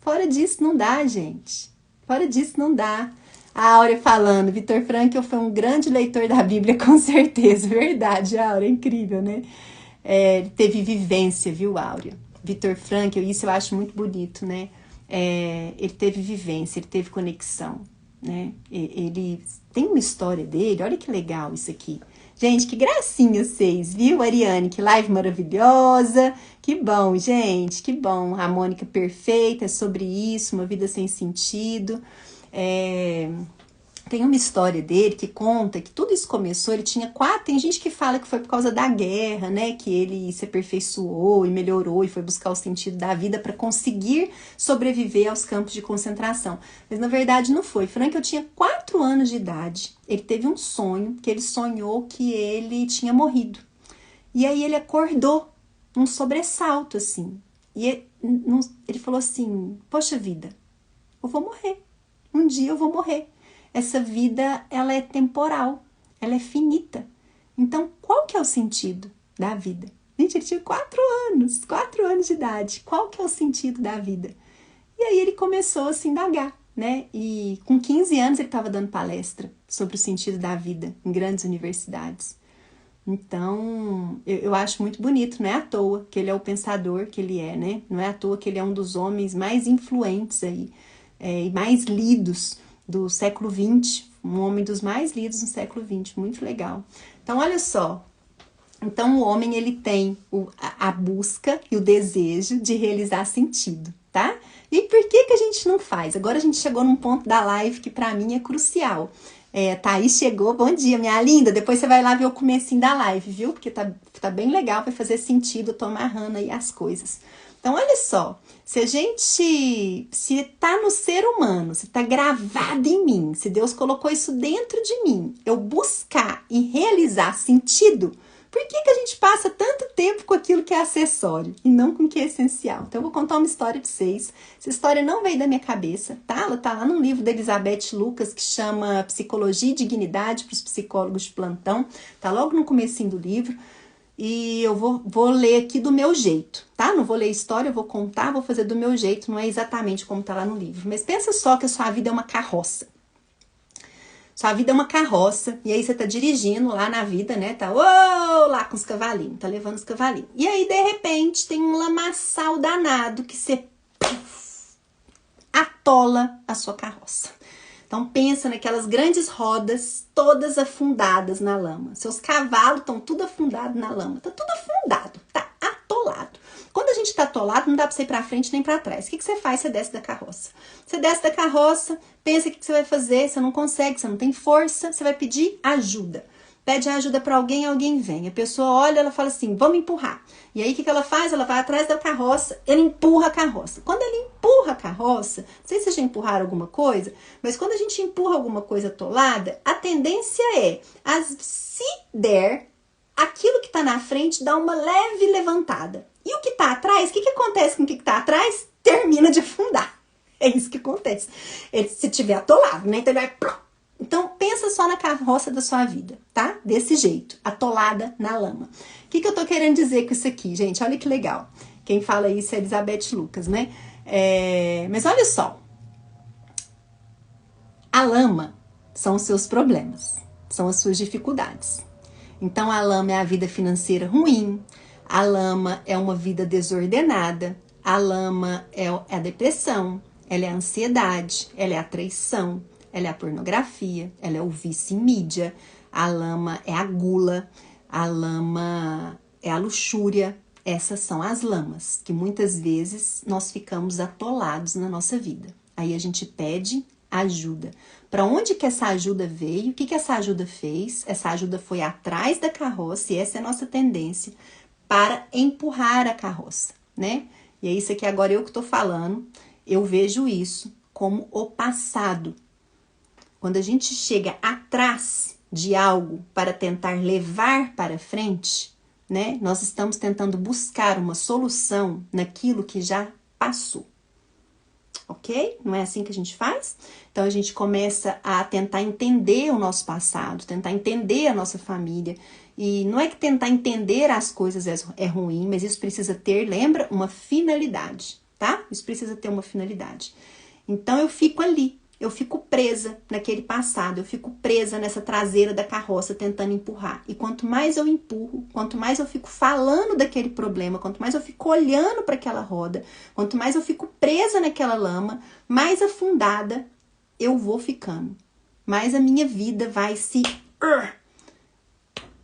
Fora disso não dá, gente. Fora disso não dá. A Áurea falando, Vitor Frankl foi um grande leitor da Bíblia, com certeza. Verdade, Áurea, é incrível, né? Ele teve vivência, viu, Áurea? Vitor Frankl, isso eu acho muito bonito, né? Ele teve vivência, ele teve conexão. Né? Ele tem uma história dele, olha que legal isso aqui. Gente, que gracinha vocês, viu, Ariane? Que live maravilhosa. Que bom, gente, que bom. Harmônica perfeita, é sobre isso, uma vida sem sentido. Tem uma história dele que conta que tudo isso começou, ele tinha 4, tem gente que fala que foi por causa da guerra, né, que ele se aperfeiçoou e melhorou e foi buscar o sentido da vida para conseguir sobreviver aos campos de concentração. Mas na verdade não foi. Frankl tinha 4 anos de idade, ele teve um sonho, que ele sonhou que ele tinha morrido. E aí ele acordou, num sobressalto assim, e ele falou assim, poxa vida, eu vou morrer, um dia eu vou morrer. Essa vida, ela é temporal, ela é finita. Então, qual que é o sentido da vida? Gente, ele tinha 4 anos de idade. Qual que é o sentido da vida? E aí ele começou a se indagar, né? E com 15 anos ele estava dando palestra sobre o sentido da vida em grandes universidades. Então, eu acho muito bonito, não é à toa que ele é o pensador que ele é, né? Não é à toa que ele é um dos homens mais influentes aí, e mais lidos do século XX, um homem dos mais lidos no século XX, muito legal. Então, olha só, então o homem ele tem a busca e o desejo de realizar sentido, tá? E por que a gente não faz? Agora a gente chegou num ponto da live que pra mim é crucial. Thaís chegou, bom dia, minha linda, depois você vai lá ver o comecinho da live, viu? Porque tá bem legal, vai fazer sentido, eu tô amarrando aí as coisas. Então, olha só, se tá no ser humano, se tá gravado em mim, se Deus colocou isso dentro de mim, eu buscar e realizar sentido, por que a gente passa tanto tempo com aquilo que é acessório e não com o que é essencial? Então, eu vou contar uma história pra vocês. Essa história não veio da minha cabeça, tá? Ela tá lá num livro da Elizabeth Lucas que chama Psicologia e Dignidade para os Psicólogos de Plantão. Tá logo no comecinho do livro. E eu vou ler aqui do meu jeito, tá? Não vou ler história, eu vou contar, vou fazer do meu jeito, não é exatamente como tá lá no livro. Mas pensa só que a sua vida é uma carroça. Sua vida é uma carroça, e aí você tá dirigindo lá na vida, né? Tá lá com os cavalinhos, tá levando os cavalinhos. E aí, de repente, tem um lamaçal danado que você atola a sua carroça. Então pensa naquelas grandes rodas todas afundadas na lama. Seus cavalos estão tudo afundados na lama. Tá tudo afundado, tá atolado. Quando a gente tá atolado, não dá pra você ir pra frente nem pra trás. O que você faz? Você desce da carroça. Você desce da carroça, pensa o que você vai fazer, você não consegue, você não tem força, você vai pedir ajuda. Pede ajuda pra alguém, alguém vem. A pessoa olha, ela fala assim, vamos empurrar. E aí o que ela faz? Ela vai atrás da carroça, ela empurra a carroça. Quando ela empurra a carroça, não sei se vocês já empurraram alguma coisa, mas quando a gente empurra alguma coisa atolada, a tendência é, se der, aquilo que tá na frente dá uma leve levantada. E o que tá atrás, o que acontece com o que tá atrás? Termina de afundar. É isso que acontece. Ele, se tiver atolado, né? Então ele vai... Então, pensa só na carroça da sua vida, tá? Desse jeito, atolada na lama. O que eu tô querendo dizer com isso aqui, gente? Olha que legal. Quem fala isso é Elizabeth Lucas, né? Mas olha só. A lama são os seus problemas, são as suas dificuldades. Então, a lama é a vida financeira ruim, a lama é uma vida desordenada, a lama é a depressão, ela é a ansiedade, ela é a traição, ela é a pornografia, ela é o vício em mídia, a lama é a gula, a lama é a luxúria, essas são as lamas, que muitas vezes nós ficamos atolados na nossa vida. Aí a gente pede ajuda. Para onde que essa ajuda veio? O que que essa ajuda fez? Essa ajuda foi atrás da carroça, e essa é a nossa tendência, para empurrar a carroça, né? E é isso aqui agora eu que tô falando, eu vejo isso como o passado. Quando a gente chega atrás de algo para tentar levar para frente, né? Nós estamos tentando buscar uma solução naquilo que já passou. Ok? Não é assim que a gente faz? Então a gente começa a tentar entender o nosso passado, tentar entender a nossa família. E não é que tentar entender as coisas é ruim, mas isso precisa ter, lembra, uma finalidade, tá? Isso precisa ter uma finalidade. Então eu fico ali, eu fico presa naquele passado, eu fico presa nessa traseira da carroça tentando empurrar. E quanto mais eu empurro, quanto mais eu fico falando daquele problema, quanto mais eu fico olhando para aquela roda, quanto mais eu fico presa naquela lama, mais afundada eu vou ficando. Mais a minha vida vai se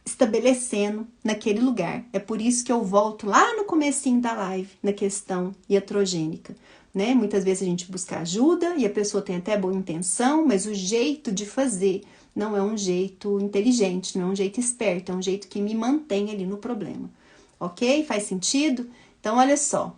estabelecendo naquele lugar. É por isso que eu volto lá no comecinho da live, na questão iatrogênica. Né? Muitas vezes a gente busca ajuda e a pessoa tem até boa intenção, mas o jeito de fazer não é um jeito inteligente, não é um jeito esperto, é um jeito que me mantém ali no problema. Ok? Faz sentido? Então, olha só.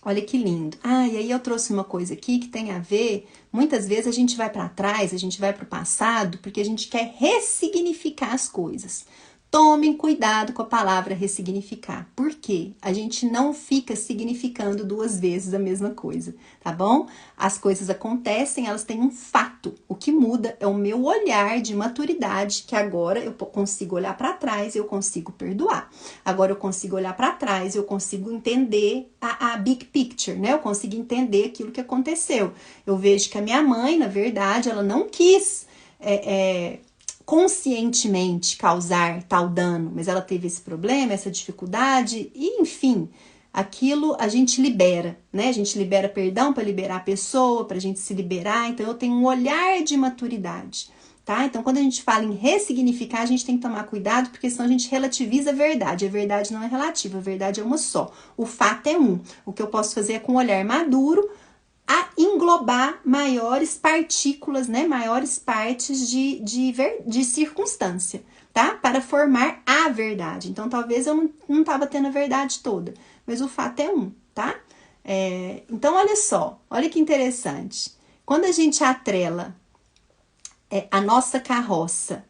Olha que lindo. Ah, e aí eu trouxe uma coisa aqui que tem a ver, muitas vezes a gente vai para trás, a gente vai para o passado, porque a gente quer ressignificar as coisas. Tomem cuidado com a palavra ressignificar. Por quê? A gente não fica significando duas vezes a mesma coisa, tá bom? As coisas acontecem, elas têm um fato. O que muda é o meu olhar de maturidade, que agora eu consigo olhar para trás, eu consigo perdoar. Agora eu consigo olhar para trás, eu consigo entender a big picture, né? Eu consigo entender aquilo que aconteceu. Eu vejo que a minha mãe, na verdade, ela não quis conscientemente causar tal dano, mas ela teve esse problema, essa dificuldade, e enfim, aquilo a gente libera, né? A gente libera perdão para liberar a pessoa, para a gente se liberar. Então eu tenho um olhar de maturidade, tá? Então quando a gente fala em ressignificar, a gente tem que tomar cuidado, porque senão a gente relativiza a verdade. A verdade não é relativa, a verdade é uma só. O fato é um. O que eu posso fazer é com um olhar maduro a englobar maiores partículas, né, maiores partes de circunstância, tá? Para formar a verdade. Então, talvez eu não estava tendo a verdade toda, mas o fato é um, tá? Então, olha só, olha que interessante. Quando a gente atrela a nossa carroça,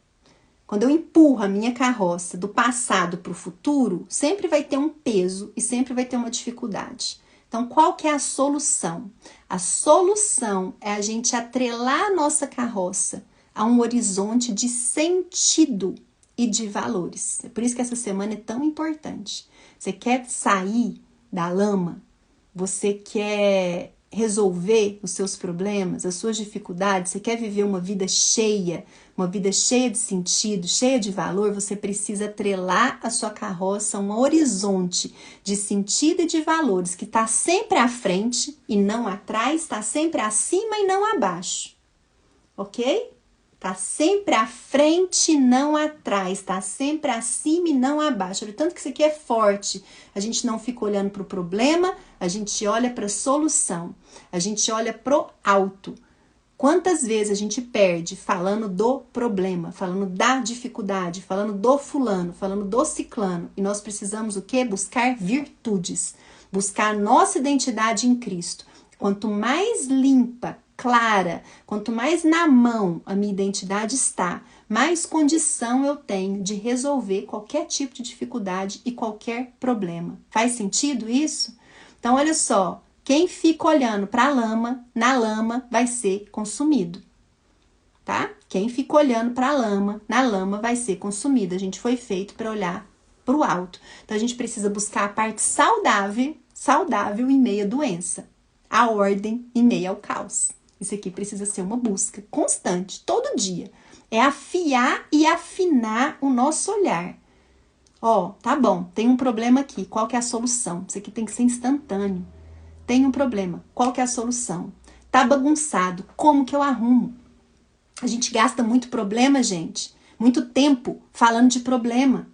quando eu empurro a minha carroça do passado para o futuro, sempre vai ter um peso e sempre vai ter uma dificuldade. Então, qual que é a solução? A solução é a gente atrelar a nossa carroça a um horizonte de sentido e de valores. É por isso que essa semana é tão importante. Você quer sair da lama? Você quer resolver os seus problemas, as suas dificuldades? Você quer viver uma vida cheia de sentido, cheia de valor? Você precisa atrelar a sua carroça a um horizonte de sentido e de valores que está sempre à frente e não atrás, está sempre acima e não abaixo, ok? Está sempre à frente e não atrás, está sempre acima e não abaixo. Olha, tanto que isso aqui é forte. A gente não fica olhando para o problema, a gente olha para a solução, a gente olha para o alto. Quantas vezes a gente perde falando do problema, falando da dificuldade, falando do fulano, falando do ciclano, e nós precisamos o quê? Buscar virtudes, buscar nossa identidade em Cristo. Quanto mais limpa, clara, quanto mais na mão a minha identidade está, mais condição eu tenho de resolver qualquer tipo de dificuldade e qualquer problema. Faz sentido isso? Então, olha só, quem fica olhando para a lama, na lama vai ser consumido, tá? Quem fica olhando para a lama, na lama vai ser consumido. A gente foi feito para olhar para o alto. Então, a gente precisa buscar a parte saudável em meio à doença, a ordem em meio ao caos. Isso aqui precisa ser uma busca constante, todo dia. É afiar e afinar o nosso olhar. Ó, tá bom, tem um problema aqui, qual que é a solução? Isso aqui tem que ser instantâneo. Tem um problema, qual que é a solução? Tá bagunçado, como que eu arrumo? A gente gasta muito problema, gente. Muito tempo falando de problema.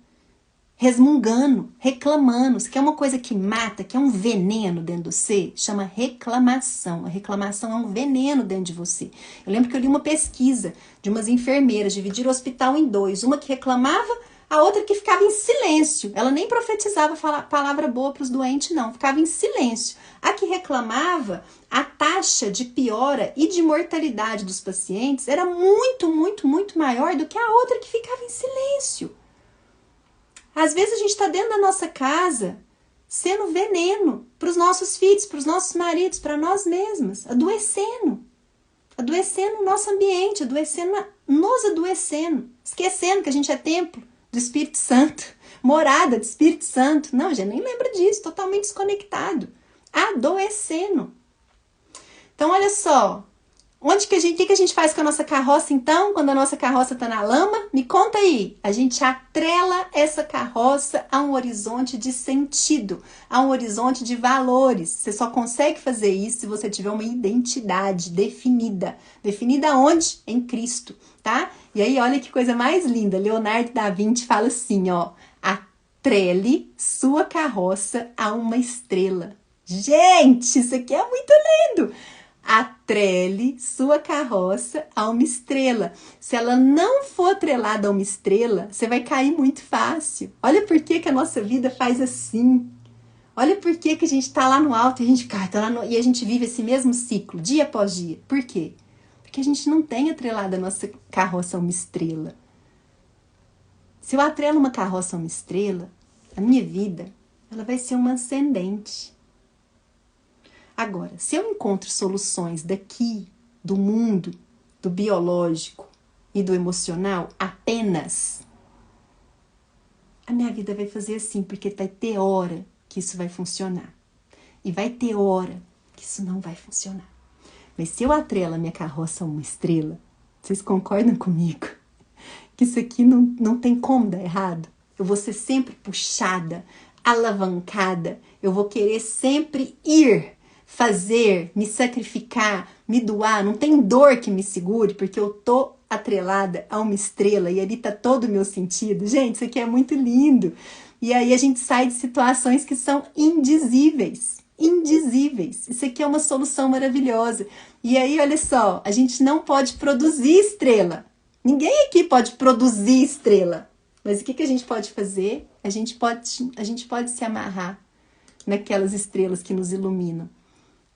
resmungando, reclamando. Você quer uma coisa que mata, que é um veneno dentro de você? Chama reclamação. A reclamação é um veneno dentro de você. Eu lembro que eu li uma pesquisa de umas enfermeiras, dividiram o hospital em dois. Uma que reclamava, a outra que ficava em silêncio. Ela nem profetizava palavra boa para os doentes, não. Ficava em silêncio. A que reclamava, a taxa de piora e de mortalidade dos pacientes era muito, muito, muito maior do que a outra que ficava em silêncio. Às vezes a gente está dentro da nossa casa sendo veneno para os nossos filhos, para os nossos maridos, para nós mesmas, adoecendo o nosso ambiente, nos adoecendo, esquecendo que a gente é templo do Espírito Santo, morada do Espírito Santo. Não, já nem lembra disso, totalmente desconectado, adoecendo. Então, olha só, o que a gente faz com a nossa carroça, então, quando a nossa carroça está na lama? Me conta aí. A gente atrela essa carroça a um horizonte de sentido, a um horizonte de valores. Você só consegue fazer isso se você tiver uma identidade definida. Definida onde? Em Cristo, tá? E aí, olha que coisa mais linda. Leonardo da Vinci fala assim, ó. Atrele sua carroça a uma estrela. Gente, isso aqui é muito lindo! Atrele sua carroça a uma estrela. Se ela não for atrelada a uma estrela, você vai cair muito fácil. Olha por que a nossa vida faz assim. Olha por que a gente está lá no alto e a gente cai, e a gente vive esse mesmo ciclo, dia após dia. Por quê? Porque a gente não tem atrelado a nossa carroça a uma estrela. Se eu atrelo uma carroça a uma estrela, a minha vida ela vai ser uma ascendente. Agora, se eu encontro soluções daqui, do mundo, do biológico e do emocional apenas, a minha vida vai fazer assim, porque vai ter hora que isso vai funcionar. E vai ter hora que isso não vai funcionar. Mas se eu atrelo a minha carroça a uma estrela, vocês concordam comigo? Que isso aqui não tem como dar errado? Eu vou ser sempre puxada, alavancada, eu vou querer sempre ir, fazer, me sacrificar, me doar, não tem dor que me segure, porque eu tô atrelada a uma estrela e ali tá todo o meu sentido. Gente, isso aqui é muito lindo. E aí a gente sai de situações que são indizíveis. Indizíveis. Isso aqui é uma solução maravilhosa. E aí, olha só, a gente não pode produzir estrela. Ninguém aqui pode produzir estrela. Mas o que a gente pode fazer? A gente pode se amarrar naquelas estrelas que nos iluminam.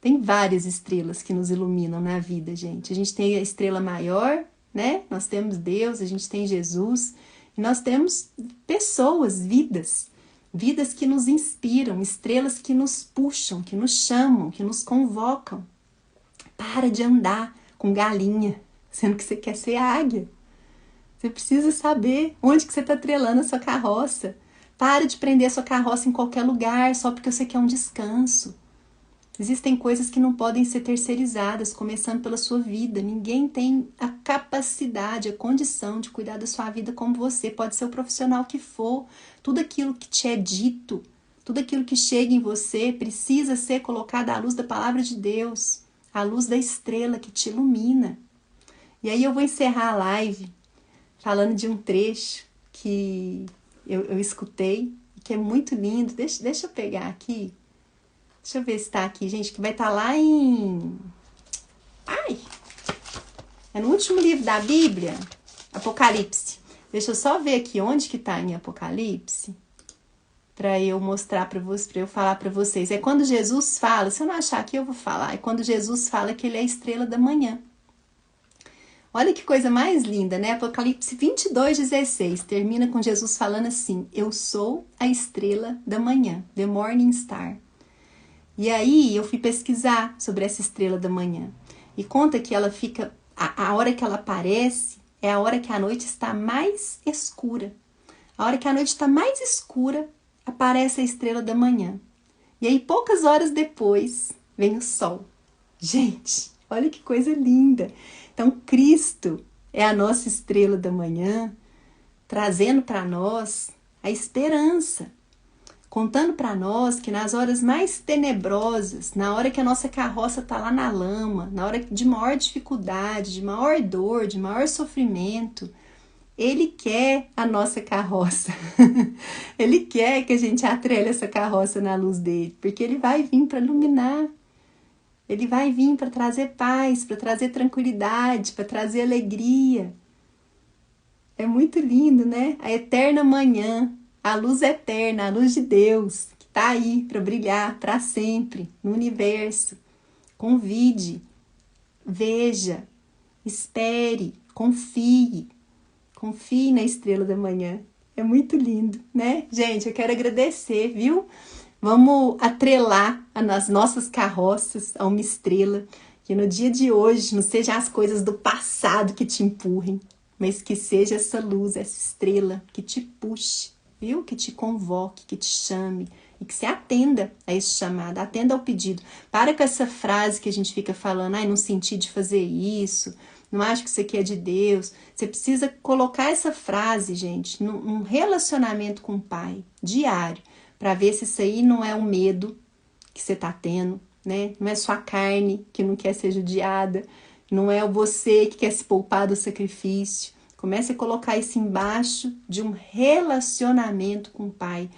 Tem várias estrelas que nos iluminam na vida, gente. A gente tem a estrela maior, né? Nós temos Deus, a gente tem Jesus. E nós temos pessoas, vidas que nos inspiram, estrelas que nos puxam, que nos chamam, que nos convocam. Para de andar com galinha, sendo que você quer ser águia. Você precisa saber onde que você está atrelando a sua carroça. Para de prender a sua carroça em qualquer lugar só porque você quer um descanso. Existem coisas que não podem ser terceirizadas, começando pela sua vida. Ninguém tem a capacidade, a condição de cuidar da sua vida como você. Pode ser o profissional que for. Tudo aquilo que te é dito, tudo aquilo que chega em você precisa ser colocado à luz da palavra de Deus, à luz da estrela que te ilumina. E aí eu vou encerrar a live falando de um trecho que eu escutei, que é muito lindo. Deixa eu pegar aqui. Deixa eu ver se tá aqui, gente, que vai estar lá em... É no último livro da Bíblia, Apocalipse. Deixa eu só ver aqui onde que tá em Apocalipse, para eu mostrar para vocês, para eu falar para vocês. É quando Jesus fala, se eu não achar aqui eu vou falar, é quando Jesus fala que ele é a estrela da manhã. Olha que coisa mais linda, né? Apocalipse 22:16, termina com Jesus falando assim: eu sou a estrela da manhã, the morning star. E aí eu fui pesquisar sobre essa estrela da manhã. E conta que ela fica, a hora que ela aparece, é a hora que a noite está mais escura. A hora que a noite está mais escura, aparece a estrela da manhã. E aí poucas horas depois, vem o sol. Gente, olha que coisa linda. Então Cristo é a nossa estrela da manhã, trazendo para nós a esperança. Contando para nós que nas horas mais tenebrosas, na hora que a nossa carroça está lá na lama, na hora de maior dificuldade, de maior dor, de maior sofrimento, Ele quer a nossa carroça. Ele quer que a gente atrele essa carroça na luz dele, porque ele vai vir para iluminar. Ele vai vir para trazer paz, para trazer tranquilidade, para trazer alegria. É muito lindo, né? A eterna manhã, a luz eterna, a luz de Deus, que está aí para brilhar para sempre no universo. Convide, veja, espere, confie. Confie na estrela da manhã. É muito lindo, né? Gente, eu quero agradecer, viu? Vamos atrelar as nossas carroças a uma estrela. Que no dia de hoje não sejam as coisas do passado que te empurrem, mas que seja essa luz, essa estrela que te puxe, viu? Que te convoque, que te chame e que você atenda a esse chamado, atenda ao pedido. Para com essa frase que a gente fica falando, ai, não senti de fazer isso, não acho que isso aqui é de Deus. Você precisa colocar essa frase, gente, num relacionamento com o Pai, diário, para ver se isso aí não é um medo que você está tendo, né? Não é sua carne que não quer ser judiada, não é você que quer se poupar do sacrifício. Comece a colocar isso embaixo de um relacionamento com o Pai.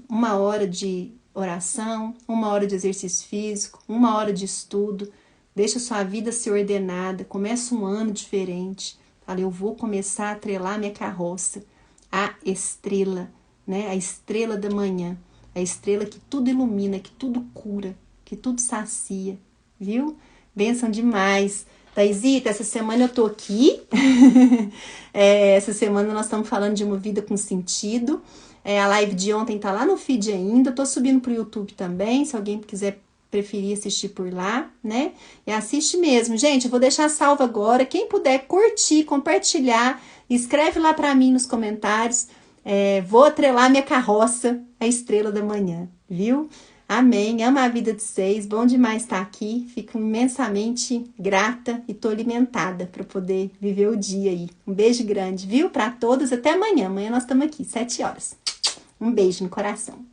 1 hora de oração, 1 hora de exercício físico, 1 hora de estudo. Deixa sua vida ser ordenada, começa um ano diferente. Fala, eu vou começar a atrelar minha carroça à estrela, né? A estrela da manhã, a estrela que tudo ilumina, que tudo cura, que tudo sacia, viu? Bênção demais. Taizita, essa semana eu tô aqui. Essa semana nós estamos falando de uma vida com sentido. A live de ontem tá lá no feed ainda. Tô subindo pro YouTube também, se alguém quiser preferir assistir por lá, né? E assiste mesmo. Gente, eu vou deixar salvo agora. Quem puder curtir, compartilhar, escreve lá pra mim nos comentários. Vou atrelar minha carroça à estrela da manhã, viu? Amém. Amo a vida de vocês. Bom demais estar aqui. Fico imensamente grata e tô alimentada para poder viver o dia aí. Um beijo grande, viu? Para todos. Até amanhã. Amanhã nós estamos aqui, 7 horas. Um beijo no coração.